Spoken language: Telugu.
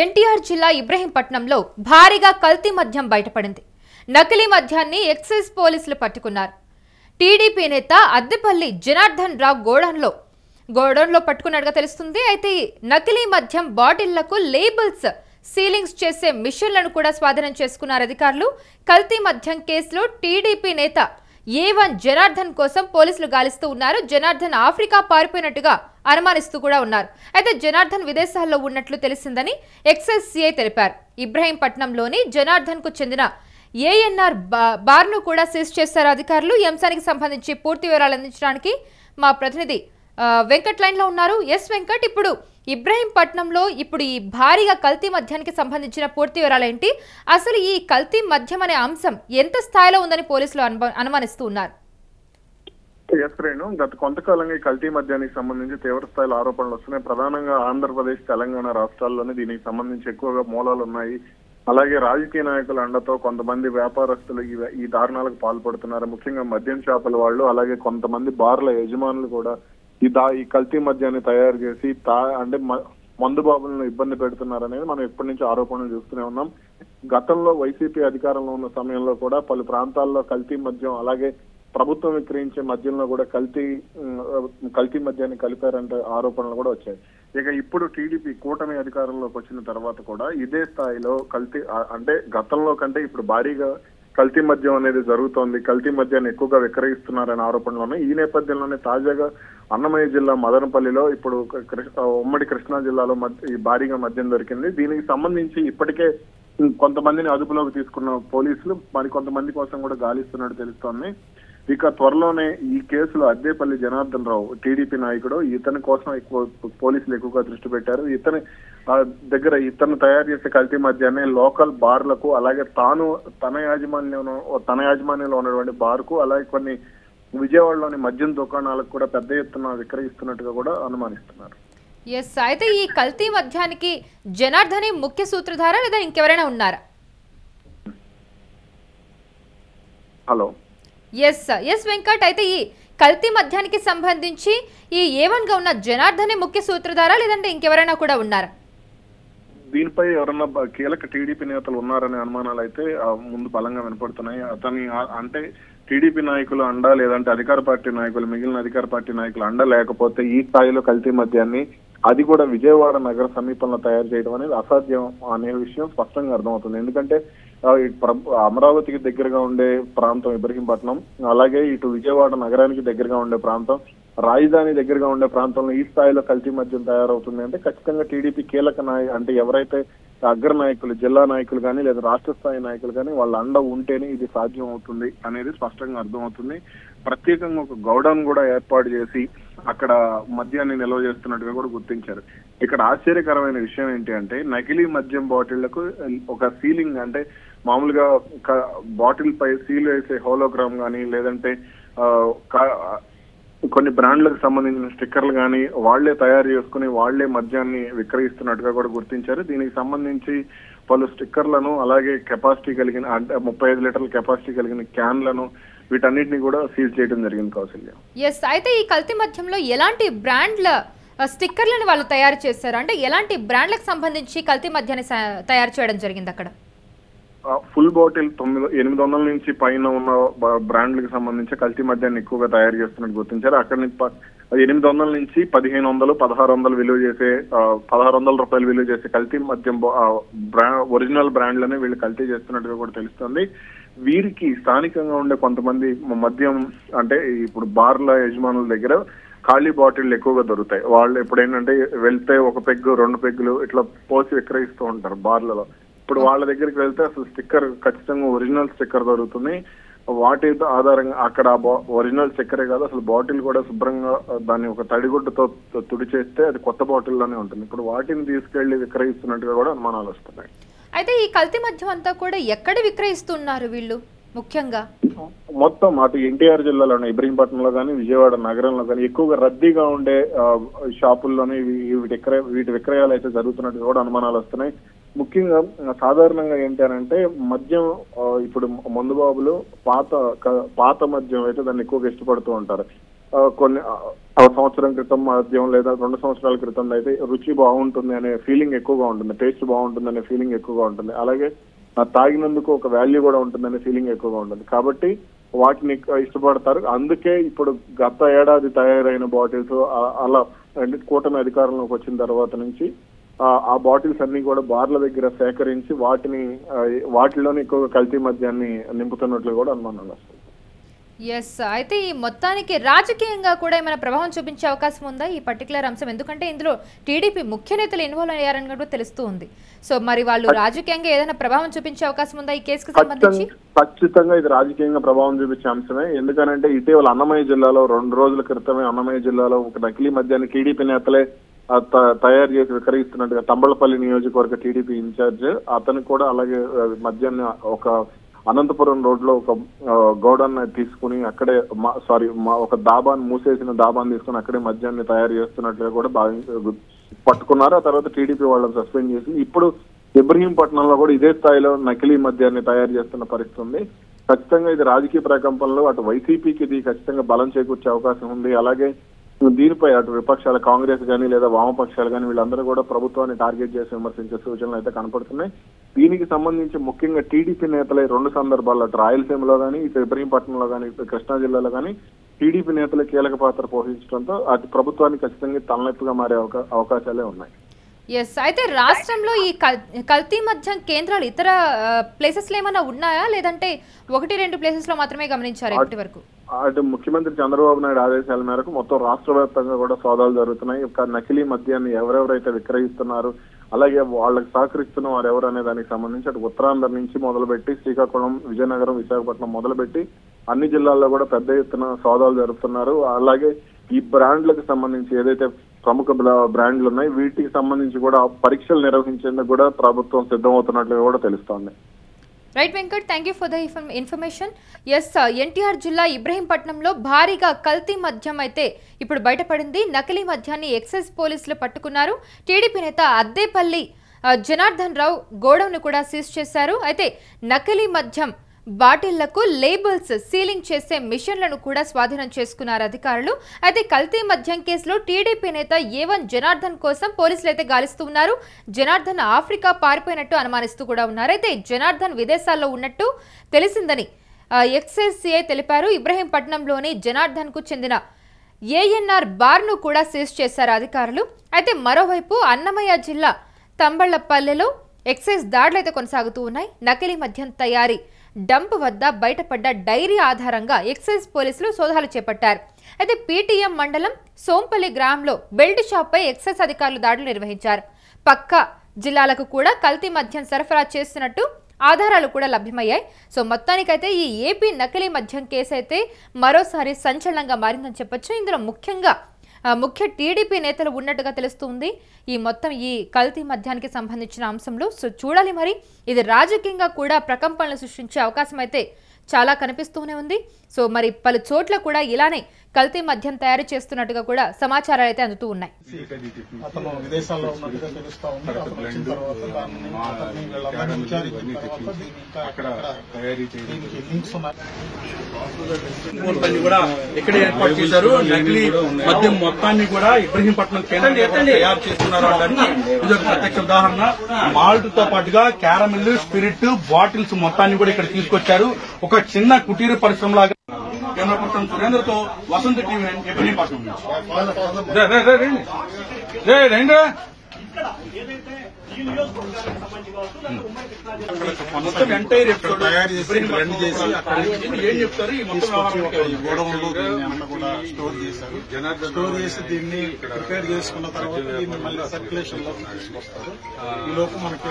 ఎన్టీఆర్ జిల్లా ఇబ్రహీంపట్నంలో భారీగా కల్తీ మద్యం బయటపడింది. నకిలీ మద్యాన్ని ఎక్సైజ్ పోలీసులు పట్టుకున్నారు. టీడీపీ నేత అద్దెపల్లి జనార్దన్ రావు గోడౌన్లో పట్టుకున్నట్టుగా తెలుస్తుంది. అయితే నకిలీ మద్యం బాటిళ్లకు లేబుల్స్ సీలింగ్స్ చేసే మిషన్లను కూడా స్వాధీనం చేసుకున్నారు అధికారులు. కల్తీ మద్యం కేసులో టీడీపీ నేత A1 జనార్దన్ కోసం పోలీసులు గాలిస్తూ ఉన్నారు. జనార్దన్ ఆఫ్రికా పారిపోయినట్టుగా అనుమానిస్తూ కూడా ఉన్నారు. అయితే జనార్దన్ విదేశాల్లో ఉన్నట్లు తెలిసిందని ఎక్సైజ్ సిఐ తెలిపారు. ఇబ్రహీంపట్నంలోని జనార్దన్ కు చెందిన ANR బార్ను కూడా సీజ్ చేశారు అధికారులు. ఈ అంశానికి సంబంధించి పూర్తి వివరాలు అందించడానికి మా ప్రతినిధి వెంకట్ లైన్ లో ఉన్నారు. ఎస్ వెంకట్, ఇప్పుడు ఇబ్రహీంపట్నంలో ఇప్పుడు ఈ భారీగా కల్తీ మద్యానికి సంబంధించిన పూర్తి వివరాలు ఏంటి? అసలు ఈ కల్తీ మద్యం అనే అంశం ఎంత స్థాయిలో ఉందని పోలీసులు అనుమానిస్తూ ఉన్నారు? గత కొంతకాలంగా ఈ కల్తీ మద్యానికి సంబంధించి తీవ్ర స్థాయిలో ఆరోపణలు వస్తున్నాయి. ప్రధానంగా ఆంధ్రప్రదేశ్, తెలంగాణ రాష్ట్రాల్లోనే దీనికి సంబంధించి ఎక్కువగా మూలాలు ఉన్నాయి. అలాగే రాజకీయ నాయకుల అండతో కొంతమంది వ్యాపారస్తులు ఈ దారుణాలకు పాల్పడుతున్నారు. ముఖ్యంగా మద్యం షాపుల వాళ్ళు, అలాగే కొంతమంది బార్ల యజమానులు కూడా ఈ కల్తీ మద్యాన్ని తయారు చేసి అంటే మందు బాబులను ఇబ్బంది పెడుతున్నారనేది మనం ఎప్పటి నుంచి ఆరోపణలు చూస్తూనే ఉన్నాం. గతంలో వైసీపీ అధికారంలో ఉన్న సమయంలో కూడా పలు ప్రాంతాల్లో కల్తీ మద్యం, అలాగే ప్రభుత్వం విక్రయించే మద్యంలో కూడా కల్తీ మద్యాన్ని కలిపారంటే ఆరోపణలు కూడా వచ్చాయి. ఇక ఇప్పుడు టీడీపీ కూటమి అధికారంలోకి వచ్చిన తర్వాత కూడా ఇదే స్థాయిలో అంటే గతంలో కంటే ఇప్పుడు భారీగా కల్తీ మద్యం అనేది జరుగుతోంది. కల్తీ మద్యాన్ని ఎక్కువగా విక్రయిస్తున్నారనే ఆరోపణలు ఉన్నాయి. ఈ నేపథ్యంలోనే తాజాగా అన్నమయ్య జిల్లా మదనపల్లిలో ఇప్పుడు ఉమ్మడి కృష్ణా జిల్లాలో ఈ భారీగా మద్యం దొరికింది. దీనికి సంబంధించి ఇప్పటికే కొంతమందిని అదుపులోకి తీసుకున్న పోలీసులు మరికొంతమంది కోసం కూడా గాలిస్తున్నట్టు తెలుస్తోంది. ఇక త్వరలోనే ఈ కేసులో అద్దెపల్లి జనార్దన్ రావు టీడీపీ నాయకుడు, ఇతని కోసం పోలీసులు ఎక్కువగా దృష్టి పెట్టారు. ఇతను తయారు చేసే కల్తీ మద్యాన్ని లోకల్ బార్లకు, అలాగే తన యాజమాన్యంలో ఉన్నటువంటి బార్కు, అలాగే కొన్ని విజయవాడలోని మద్యం దుకాణాలకు కూడా పెద్ద ఎత్తున విక్రయిస్తున్నట్టుగా కూడా అనుమానిస్తున్నారు. ఎస్, అయితే ఈ కల్తీ మద్యానికి జనార్దనే ముఖ్య సూత్రధార లేదా ఇంకెవరైనా ఉన్నారా? హలో, ఎస్ వెంకట్, అయితే ఈ కల్తీ మద్యానికి సంబంధించి ఈ A1 గా ఉన్న జనార్దనే ముఖ్య సూత్రధార లేదంటే ఇంకెవరైనా కూడా ఉన్నారా? దీనిపై ఎవరన్నా కీలక టీడీపీ నేతలు ఉన్నారనే అనుమానాలు అయితే ముందు బలంగా వినపడుతున్నాయి. అంటే టీడీపీ నాయకులు అండ, లేదంటే అధికార పార్టీ నాయకులు, మిగిలిన అధికార పార్టీ నాయకులు అండ లేకపోతే ఈ స్థాయిలో కల్తీ మద్యాన్ని, అది కూడా విజయవాడ నగర సమీపంలో తయారు చేయడం అనేది అసాధ్యం అనే విషయం స్పష్టంగా అర్థమవుతుంది. ఎందుకంటే అమరావతికి దగ్గరగా ఉండే ప్రాంతం ఇబ్రహీంపట్నం, అలాగే ఇటు విజయవాడ నగరానికి దగ్గరగా ఉండే ప్రాంతం, రాజధాని దగ్గరగా ఉండే ప్రాంతంలో ఈ స్థాయిలో కల్తీ మద్యం తయారవుతుంది అంటే ఖచ్చితంగా టీడీపీ కీలక అంటే ఎవరైతే అగ్ర నాయకులు, జిల్లా నాయకులు కానీ లేదా రాష్ట్ర స్థాయి నాయకులు కానీ వాళ్ళ అండ ఉంటేనే ఇది సాధ్యం అవుతుంది అనేది స్పష్టంగా అర్థమవుతుంది. ప్రత్యేకంగా ఒక గౌడౌన్ కూడా ఏర్పాటు చేసి అక్కడ మద్యాన్ని నిల్వ చేస్తున్నట్టుగా కూడా గుర్తించారు. ఇక్కడ ఆశ్చర్యకరమైన విషయం ఏంటి అంటే నకిలీ మద్యం బాటిళ్లకు ఒక సీలింగ్, అంటే మామూలుగా బాటిల్ పై సీల్ వేసే హోలోగ్రామ్ కానీ, లేదంటే కొన్ని బ్రాండ్లకు సంబంధించిన స్టిక్కర్లు కానీ వాళ్లే తయారు చేసుకుని వాళ్లే మద్యాన్ని విక్రయిస్తున్నట్టుగా కూడా గుర్తించారు. దీనికి సంబంధించి పలు స్టిక్కర్లను, అలాగే కెపాసిటీ కలిగిన అంటే 35 లీటర్ల కెపాసిటీ కలిగిన క్యాన్లను, వీటన్నిటిని కూడా సీజ్ చేయడం జరిగింది. కౌశల్య, ఎస్, అయితే ఈ కల్తీ మద్యంలో ఎలాంటి బ్రాండ్ల స్టిక్కర్లను వాళ్ళు తయారు చేశారు? అంటే ఎలాంటి బ్రాండ్లకు సంబంధించి కల్తీ మద్యాన్ని తయారు చేయడం జరిగింది? అక్కడ ఫుల్ బాటిల్ 800 నుంచి పైన ఉన్న బ్రాండ్లకు సంబంధించి కల్తీ మద్యాన్ని ఎక్కువగా తయారు చేస్తున్నట్టు గుర్తించారు. అక్కడ 800 నుంచి 1500, 1600 విలువ చేసే 1600 రూపాయలు విలువ చేసే కల్తీ మద్యం ఒరిజినల్ బ్రాండ్లనే వీళ్ళు కల్తీ చేస్తున్నట్టుగా కూడా తెలుస్తుంది. వీరికి స్థానికంగా ఉండే కొంతమంది మద్యం, అంటే ఇప్పుడు బార్ల యజమానుల దగ్గర ఖాళీ బాటిల్ ఎక్కువగా దొరుకుతాయి. వాళ్ళు ఎప్పుడేంటంటే వెళ్తే ఒక పెగ్గు, 2 పెగ్గులు ఇట్లా పోసి విక్రయిస్తూ ఉంటారు బార్లలో. ఇప్పుడు వాళ్ళ దగ్గరికి వెళ్తే అసలు స్టిక్కర్ ఖచ్చితంగా ఒరిజినల్ స్టిక్కర్ దొరుకుతుంది. వాటి ఆధారంగా అక్కడ ఒరిజినల్ స్టిక్కరే కాదు, అసలు బాటిల్ కూడా శుభ్రంగా దాన్ని ఒక తడిగుడ్డతో తుడిచేస్తే అది కొత్త బాటిల్లోనే ఉంటుంది. ఇప్పుడు వాటిని తీసుకెళ్లి విక్రయిస్తున్నట్టుగా కూడా అనుమానాలు వస్తున్నాయి. అయితే ఈ కల్తీ మద్యం అంతా కూడా ఎక్కడ విక్రయిస్తున్నారు వీళ్ళు? ముఖ్యంగా మొత్తం అటు ఎన్టీఆర్ జిల్లాలోనే ఇబ్రహీంపట్నంలో కానీ, విజయవాడ నగరంలో కానీ ఎక్కువగా రద్దీగా ఉండే షాపుల్లోనే వీటి విక్రయాలు అయితే జరుగుతున్నట్టు కూడా అనుమానాలు వస్తున్నాయి. ముఖ్యంగా సాధారణంగా ఏంటి అంటే మద్యం, ఇప్పుడు మందు బాబులు పాత మద్యం అయితే దాన్ని ఎక్కువగా ఇష్టపడుతూ ఉంటారు. కొన్ని సంవత్సరం క్రితం మద్యం లేదా 2 సంవత్సరాల క్రితం అయితే రుచి బాగుంటుంది అనే ఫీలింగ్ ఎక్కువగా ఉంటుంది, టేస్ట్ బాగుంటుంది అనే ఫీలింగ్ ఎక్కువగా ఉంటుంది, అలాగే తాగినందుకు ఒక వాల్యూ కూడా ఉంటుందనే ఫీలింగ్ ఎక్కువగా ఉంటుంది. కాబట్టి వాటిని ఇష్టపడతారు. అందుకే ఇప్పుడు గత ఏడాది తయారైన బాటిల్స్ అలా కూటమి అధికారంలోకి వచ్చిన తర్వాత నుంచి ఆ బాటిల్స్ అన్ని కూడా బార్ల దగ్గర సేకరించి వాటిలోనే ఎక్కువగా కల్తీ మద్యాన్ని నింపుతున్నట్లు కూడా అనుమానాలు వస్తాయి. ఎస్, అయితే ఈ మొత్తానికి రాజకీయంగా కూడా ఏమైనా ప్రభావం చూపించే అవకాశం ఉందా ఈ పర్టికులర్ అంశం? ఎందుకంటే ఇందులో టీడీపీ ముఖ్య నేతలు ఇన్వాల్వ్ అయ్యారని కూడా తెలుస్తూ ఉంది. సో మరి వాళ్ళు రాజకీయంగా ఏదైనా ప్రభావం చూపించే అవకాశం ఉందా ఈ కేసుకు సంబంధించి? ఖచ్చితంగా ఇది రాజకీయంగా ప్రభావం చూపించే అంశమే. ఎందుకనంటే ఇటీవల అన్నమయ్య జిల్లాలో 2 రోజుల క్రితమే అన్నమయ్య జిల్లాలో ఒక నకిలీ మద్యాన్ని టీడీపీ నేతలే తయారు చేసి విక్రయిస్తున్నట్టుగా తంబళపల్లి నియోజకవర్గ టీడీపీ ఇన్ఛార్జ్ అతను కూడా అలాగే మద్యాన్ని ఒక అనంతపురం రోడ్ లో ఒక గోడౌన్ తీసుకుని అక్కడే ఒక దాబాన్ని మూసేసిన దాబాన్ని తీసుకుని అక్కడే మద్యాన్ని తయారు చేస్తున్నట్లుగా కూడా పట్టుకున్నారు. ఆ తర్వాత టీడీపీ వాళ్ళని సస్పెండ్ చేసి ఇప్పుడు ఇబ్రహీంపట్నంలో కూడా ఇదే స్థాయిలో నకిలీ మద్యాన్ని తయారు చేస్తున్న పరిస్థితి ఉంది. ఖచ్చితంగా ఇది రాజకీయ ప్రకంపనలో అటు వైసీపీకి ఇది ఖచ్చితంగా బలం చేకూర్చే అవకాశం ఉంది. అలాగే దీనిపై అటు విపక్షాల కాంగ్రెస్ కానీ లేదా వామపక్షాలు కానీ వీళ్ళందరూ కూడా ప్రభుత్వాన్ని టార్గెట్ చేసి విమర్శించే సూచనలు అయితే కనపడుతున్నాయి. దీనికి సంబంధించి ముఖ్యంగా టీడీపీ నేతలే 2 సందర్భాల్లో అటు రాయలసీమలో కానీ ఇటు ఇబ్రహీంపట్నంలో కానీ ఇటు కృష్ణా జిల్లాలో కానీ టీడీపీ నేతలు కీలక పాత్ర పోషించడంతో అటు ప్రభుత్వానికి ఖచ్చితంగా తలనొప్పిగా మారే అవకాశాలే ఉన్నాయి. ఎస్, అయితే రాష్ట్రంలో ఈ కల్తీ మద్యం కేంద్రాలు ఇతర ప్లేసెస్ లో ఏమైనా ఉన్నాయా, లేదంటే 1-2 ప్లేసెస్ లో మాత్రమే గమనించారు ఇప్పటి వరకు? అటు ముఖ్యమంత్రి చంద్రబాబు నాయుడు ఆదేశాల మేరకు మొత్తం రాష్ట్ర వ్యాప్తంగా కూడా సోదాలు జరుగుతున్నాయి. నకిలీ మద్యాన్ని ఎవరెవరైతే విక్రయిస్తున్నారు, అలాగే వాళ్ళకి సహకరిస్తున్న వారు ఎవరు అనే దానికి సంబంధించి అటు ఉత్తరాంధ్ర నుంచి మొదలుపెట్టి శ్రీకాకుళం, విజయనగరం, విశాఖపట్నం మొదలుపెట్టి అన్ని జిల్లాల్లో కూడా పెద్ద ఎత్తున సోదాలు జరుపుతున్నారు. అలాగే ఈ బ్రాండ్లకు సంబంధించి ఏదైతే ప్రముఖ బ్రాండ్లు ఉన్నాయి వీటికి సంబంధించి కూడా పరీక్షలు నిర్వహించేందుకు కూడా ప్రభుత్వం సిద్ధమవుతున్నట్లుగా కూడా తెలుస్తోంది. Right Venkat, thank you for the information. Yes, NTR జిల్లా ఇబ్రహీంపట్నంలో భారీగా కల్తీ మద్యం అయితే ఇప్పుడు బయటపడింది. నకిలీ మద్యాన్ని ఎక్సైజ్ పోలీసులు పట్టుకున్నారు. టీడీపీ నేత అద్దేపల్లి జనార్దన్ రావు గోడౌన్ కూడా సీజ్ చేశారు. అయితే నకిలీ మద్యం బాటిళ్లకు లేబుల్స్ సీలింగ్ చేసే మిషన్లను కూడా స్వాధీనం చేసుకున్నారు అధికారులు. అయితే కల్తీ మద్యం కేసులో టీడీపీ నేత A1 జనార్దన్ కోసం పోలీసులు అయితే గాలిస్తూ ఉన్నారు. జనార్దన్ ఆఫ్రికా పారిపోయినట్టు అనుమానిస్తూ కూడా ఉన్నారు. అయితే జనార్దన్ విదేశాల్లో ఉన్నట్టు తెలిసిందని ఎక్సైజ్ సిఐ తెలిపారు. ఇబ్రహీంపట్నంలోని జనార్దన్ కు చెందిన ANR బార్ను కూడా సీజ్ చేశారు అధికారులు. అయితే మరోవైపు అన్నమయ్య జిల్లా తంబళ్లపల్లెలో ఎక్సైజ్ దాడులు అయితే కొనసాగుతూ ఉన్నాయి. నకిలీ మద్యం తయారీ డంప్ వద్ద బయటపడ్డ డైరీ ఆధారంగా ఎక్సైజ్ పోలీసులు సోదాలు చేపట్టారు. అయితే PTM మండలం సోంపల్లి గ్రామంలో బెల్ట్ షాప్ పై ఎక్సైజ్ అధికారులు దాడులు నిర్వహించారు. పక్క జిల్లాలకు కూడా కల్తీ మద్యం సరఫరా చేస్తున్నట్టు ఆధారాలు కూడా లభ్యమయ్యాయి. సో మొత్తానికైతే ఈ ఏపీ నకిలీ మద్యం కేసు అయితే మరోసారి సంచలనంగా మారిందని చెప్పొచ్చు. ఇందులో ముఖ్య టీడీపీ నేతలు ఉన్నట్టుగా తెలుస్తుంది ఈ కల్తీ మద్యానికి సంబంధించిన అంశంలో. సో చూడాలి మరి ఇది రాజకీయంగా కూడా ప్రకంపనలు సృష్టించే అవకాశం అయితే చాలా కనిపిస్తూనే ఉంది. సో మరి పలు చోట్ల కూడా ఇలానే కల్తీ మద్యం తయారు చేస్తున్నట్టుగా కూడా సమాచారాలు అయితే అందుతూ ఉన్నాయి. ఇక్కడ ఏర్పాటు చేశారు. నకిలీ మద్యం మొత్తాన్ని కూడా ఇబ్రహీంపట్నం కేంద్రం తయారు చేస్తున్నారు అంటే ఇది ఒక ప్రత్యక్ష ఉదాహరణ. మాల్ట్ తో పాటుగా క్యారమిల్, స్పిరిట్ బాటిల్స్ మొత్తాన్ని కూడా ఇక్కడ తీసుకొచ్చారు. ఒక చిన్న కుటీర పరిశ్రమ లాగా. కెమెరా పర్సన్ సురేంద్రతో వసంత టీవీ ఇబ్రహీంపట్నం మొత్తం ఎంటైర్ తయారు చేసి బ్లెండ్ చేసి ఏం చెప్తారు ఈ మొత్తం గోడౌన్లో అంతా కూడా స్టోర్ చేశారు. స్టోర్ చేసి దీన్ని ప్రిపేర్ చేసుకున్న తర్వాత దీన్ని మళ్ళీ సర్క్యులేషన్ లో తీసుకొస్తారు. ఈ లోపు మనకి